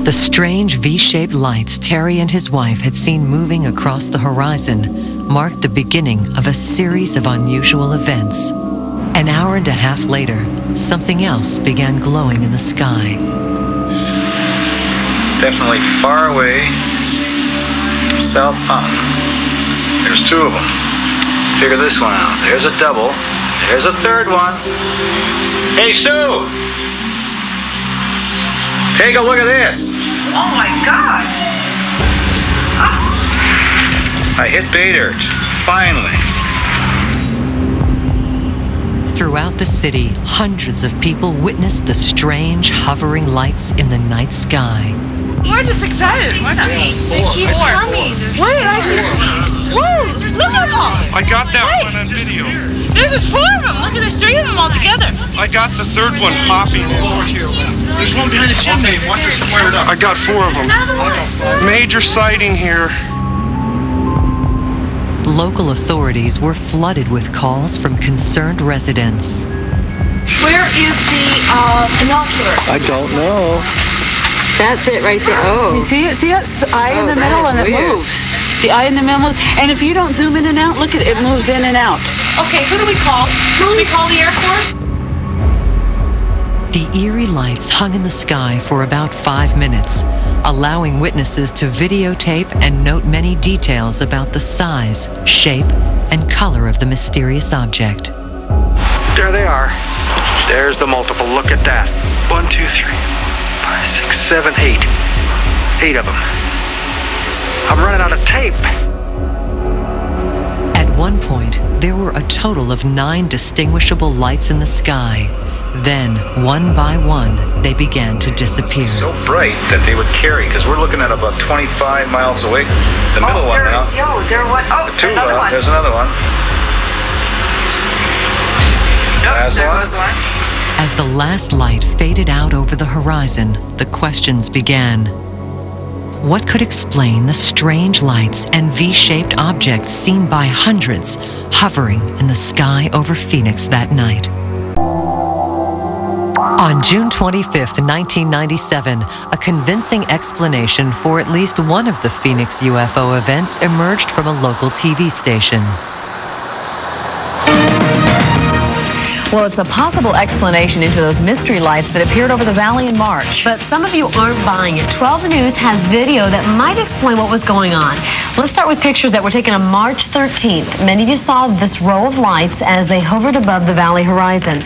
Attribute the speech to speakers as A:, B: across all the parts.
A: The strange V-shaped lights Terry and his wife had seen moving across the horizon marked the beginning of a series of unusual events. An hour and a half later, something else began glowing in the sky.
B: Definitely far away, south up. There's two of them. Figure this one out. There's a double. There's a third one. Hey, Sue! Take a look at this.
C: Oh my God! Oh.
B: I hit bait dirt. Finally.
A: Throughout the city, hundreds of people witnessed the strange hovering lights in the night sky.
C: We're just excited. We're not. They keep coming. Wait, I see. Whoa! Look at them all.
D: I got that one on video.
C: There's just 4 of them. Look at there's 3 of them all together.
D: I got the third one popping.
E: There's one behind the chimney. Watch her square it up.
D: I got 4 of them. Major sighting here.
A: Local authorities were flooded with calls from concerned residents.
F: Where is the binocular?
G: I don't know.
F: That's it right there. Oh.
C: You see it? See it? Eye in the middle and it moves. The eye in the middle moves. And if you don't zoom in and out, look at it. It moves in and out.
F: Okay, who do we call? Should we call the Air Force?
A: The eerie lights hung in the sky for about 5 minutes, allowing witnesses to videotape and note many details about the size, shape, and color of the mysterious object.
D: There they are. There's the multiple. Look at that. 1, 2, 3, 5, 6, 7, 8. 8 of them. I'm running out of tape.
A: At one point, there were a total of 9 distinguishable lights in the sky. Then, one by one, they began to disappear.
B: So bright that they would carry, because we're looking at about 25 miles away. The middle one now.
F: There one. Oh, another one.
B: There's another one.
F: Nope, there goes one.
A: As the last light faded out over the horizon, the questions began. What could explain the strange lights and V-shaped objects seen by hundreds hovering in the sky over Phoenix that night? On June 25, 1997, a convincing explanation for at least one of the Phoenix UFO events emerged from a local TV station.
H: Well, it's a possible explanation into those mystery lights that appeared over the valley in March.
I: But some of you aren't buying it. 12 News has video that might explain what was going on. Let's start with pictures that were taken on March 13th. Many of you saw this row of lights as they hovered above the valley horizon.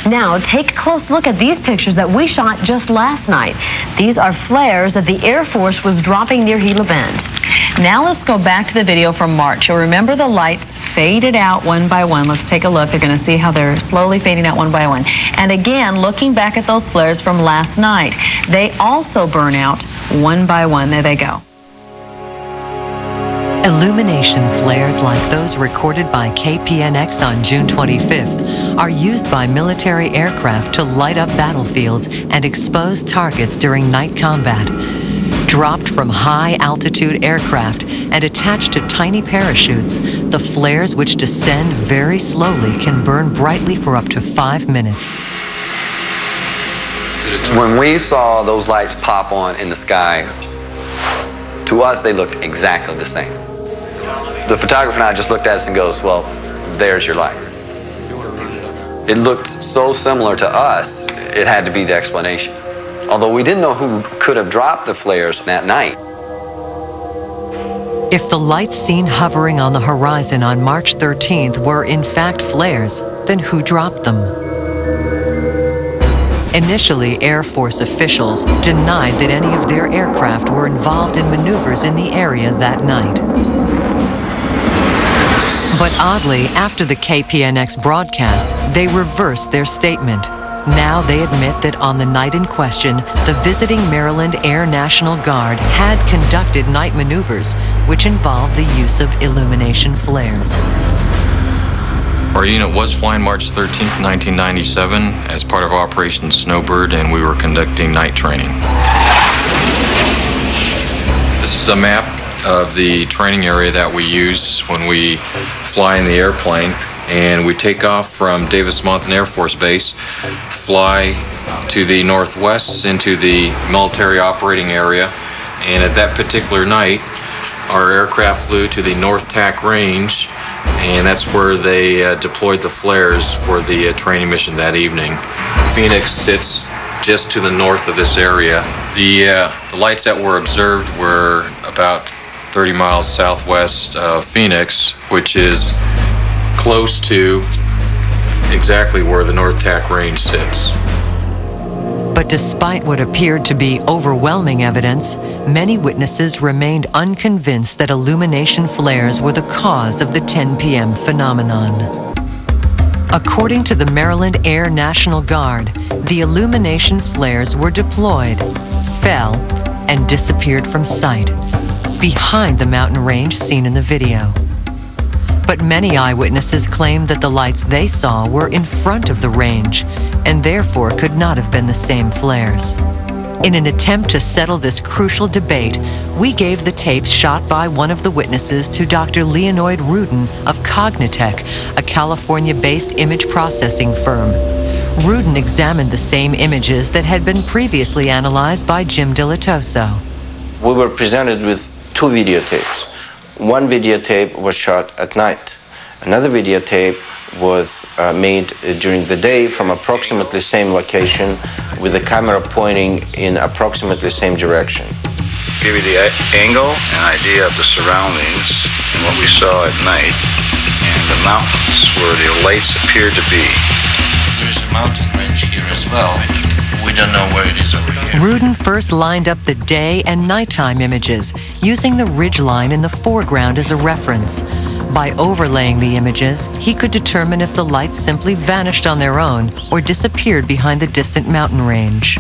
I: Now, take a close look at these pictures that we shot just last night. These are flares that the Air Force was dropping near Gila Bend. Now let's go back to the video from March. You'll remember the lights faded out one by one. Let's take a look. You're going to see how they're slowly fading out one by one. And again, looking back at those flares from last night, they also burn out one by one. There they go.
A: Illumination flares like those recorded by KPNX on June 25th are used by military aircraft to light up battlefields and expose targets during night combat. Dropped from high-altitude aircraft and attached to tiny parachutes, the flares, which descend very slowly, can burn brightly for up to 5 minutes.
G: When we saw those lights pop on in the sky, to us they looked exactly the same. The photographer and I just looked at us and goes, well, there's your light. It looked so similar to us, it had to be the explanation. Although we didn't know who could have dropped the flares that night.
A: If the lights seen hovering on the horizon on March 13th were in fact flares, then who dropped them? Initially, Air Force officials denied that any of their aircraft were involved in maneuvers in the area that night. But oddly, after the KPNX broadcast, they reversed their statement. Now they admit that on the night in question, the visiting Maryland Air National Guard had conducted night maneuvers, which involved the use of illumination flares.
J: Our unit was flying March 13th, 1997 as part of Operation Snowbird, and we were conducting night training. This is a map of the training area that we use when we fly in the airplane. and we take off from Davis-Monthan Air Force Base, fly to the northwest into the military operating area, and at that particular night, our aircraft flew to the North TAC range, and that's where they deployed the flares for the training mission that evening. Phoenix sits just to the north of this area. The lights that were observed were about 30 miles southwest of Phoenix, which is close to exactly where the North TAC range sits.
A: But despite what appeared to be overwhelming evidence, many witnesses remained unconvinced that illumination flares were the cause of the 10 p.m. phenomenon. According to the Maryland Air National Guard, the illumination flares were deployed, fell, and disappeared from sight, behind the mountain range seen in the video. But many eyewitnesses claimed that the lights they saw were in front of the range, and therefore could not have been the same flares. In an attempt to settle this crucial debate, we gave the tapes shot by one of the witnesses to Dr. Leonid Rudin of Cognitech, a California-based image processing firm. Rudin examined the same images that had been previously analyzed by Jim Dilatoso.
K: We were presented with two videotapes. One videotape was shot at night. Another videotape was made during the day from approximately same location with the camera pointing in approximately same direction.
B: Give you the angle and idea of the surroundings and what we saw at night and the mountains where the lights appeared to be.
L: There's a mountain range here as well. We don't know where it is over here.
A: Rudin first lined up the day and nighttime images, using the ridge line in the foreground as a reference. By overlaying the images, he could determine if the lights simply vanished on their own or disappeared behind the distant mountain range.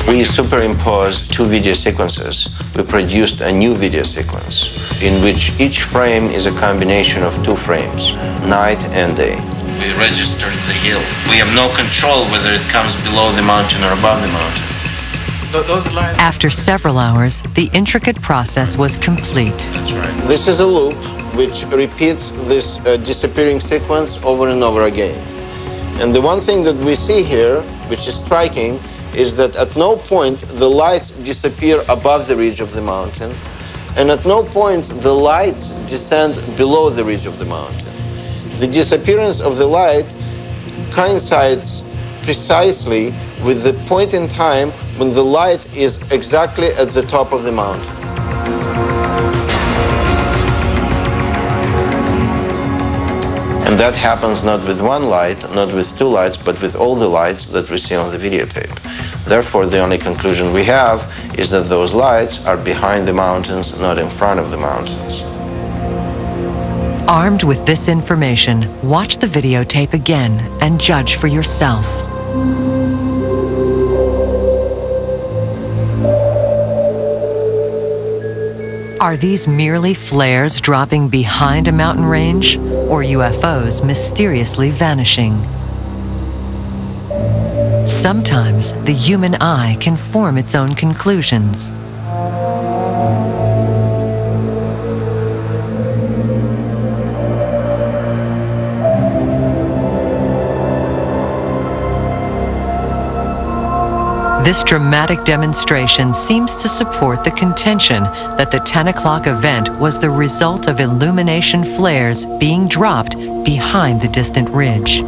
K: We superimposed two video sequences. We produced a new video sequence in which each frame is a combination of two frames, night and day.
L: We registered the hill. We have no control whether it comes below the mountain or above the mountain.
A: After several hours, the intricate process was complete.
L: That's right.
K: This is a loop which repeats this disappearing sequence over and over again. And the one thing that we see here, which is striking, is that at no point the lights disappear above the ridge of the mountain, and at no point the lights descend below the ridge of the mountain. The disappearance of the light coincides precisely with the point in time when the light is exactly at the top of the mountain. And that happens not with one light, not with two lights, but with all the lights that we see on the videotape. Therefore, the only conclusion we have is that those lights are behind the mountains, not in front of the mountains.
A: Armed with this information, watch the videotape again and judge for yourself. Are these merely flares dropping behind a mountain range, or UFOs mysteriously vanishing? Sometimes the human eye can form its own conclusions. This dramatic demonstration seems to support the contention that the 10 o'clock event was the result of illumination flares being dropped behind the distant ridge.